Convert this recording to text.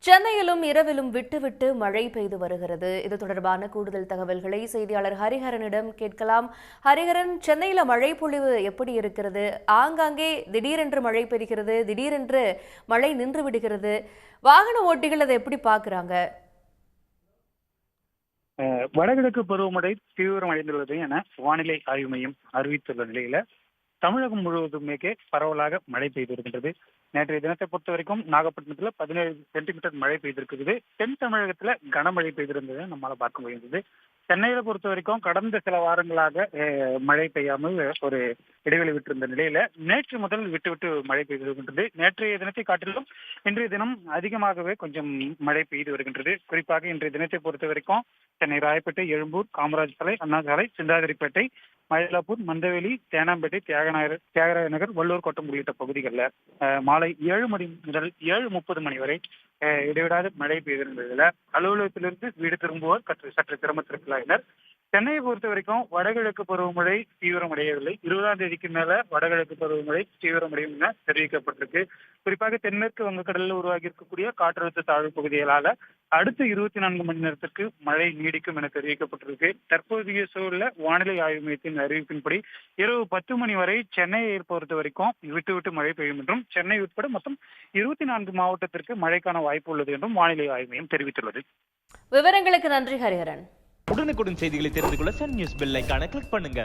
சென்னையிலும் இரவிலும் விட்டு மழை பெய்து வருகிறது. இது தொடர்பான கூடுதல் தகவல்களை செய்தியாளர் ஹரிஹரனிடம் கேட்கலாம். ஹரிஹரன், சென்னையில மழை பொழிவு எப்படி இருக்கிறது? ஆங்காங்கே திடீரென்று மழை பெய்கிறது, திடீரென்று மழை நின்று விடுகிறது. வாகன ஓட்டிகள் அதை எப்படி பாக்குறாங்க? வடகிழக்கு பருவமழை தீவிரமடைந்துள்ளது என வானிலை ஆய்வு மையம் அறிவித்துள்ள நிலையில தமிழகம் முழுவதுமே பரவலாக மழை பெய்து வருகின்றது. நேற்றைய தினத்தை பொறுத்த வரைக்கும் நாகப்பட்டினத்துல 17 சென்டிமீட்டர் மழை பெய்திருக்கிறது. தென் தமிழகத்துல கனமழை பெய்திருந்தது நம்மளால பார்க்க முடிந்தது. சென்னையில பொறுத்த வரைக்கும் கடந்த சில வாரங்களாக மழை பெய்யாமல் ஒரு இடைவெளி விட்டிருந்த நிலையில நேற்று முதல் விட்டு மழை பெய்து வருகின்றது. நேற்றைய தினத்தை காட்டிலும் இன்றைய தினம் அதிகமாகவே கொஞ்சம் மழை பெய்து வருகின்றது. குறிப்பாக இன்றைய தினத்தை பொறுத்த வரைக்கும் சென்னை ராயப்பேட்டை, எழும்பூர், காமராஜ் சாலை, அண்ணா சாலை, சிந்தாதிரிப்பேட்டை, மயிலாப்பூர், மந்தவெளி, தேனாம்பேட்டை, தியாகராய நகர், வள்ளூர் கோட்டம் உள்ளிட்ட பகுதிகளில் மாலை 7 மணி முதல் 7:30 மணி வரை இடைவிடாத மழை பெய்திருந்ததுல அலுவலகத்திலிருந்து வீடு திரும்புவோர் சற்று சிரமத்திற்குள்ளாயினர். சென்னையை பொறுத்த வரைக்கும் வடகிழக்கு பருவமழை தீவிரமடையவில்லை. 20ஆம் தேதிக்கு மேல வடகிழக்கு பருவமழை தீவிரமடையும் என தெரிவிக்கப்பட்டிருக்கு. குறிப்பாக தென்மேற்கு வங்கக்கடலில் உருவாகி இருக்கக்கூடிய காற்றழுத்த தாழ்வு பகுதிகளால அடுத்த 24 மணி நேரத்திற்கு மழை நீடிக்கும் என தெரிவிக்கப்பட்டிருக்கு. தற்போதைய சூழல்ல வானிலை ஆய்வு மையத்தின் அறிவிப்பின்படி இரவு 10 மணி வரை சென்னையை பொறுத்த வரைக்கும் விட்டு மழை பெய்யும் என்றும், சென்னை உட்பட மொத்தம் 24 மாவட்டத்திற்கு மழைக்கான வாய்ப்பு உள்ளது என்றும் வானிலை ஆய்வு மையம் தெரிவித்துள்ளது. விவரங்களுக்கு நன்றி ஹரிஹரன். உடனுக்குடன் செய்திகளை தெரிந்து கொள்ள சன் நியூஸ் பெல் ஐகானை கிளிக் பண்ணுங்க.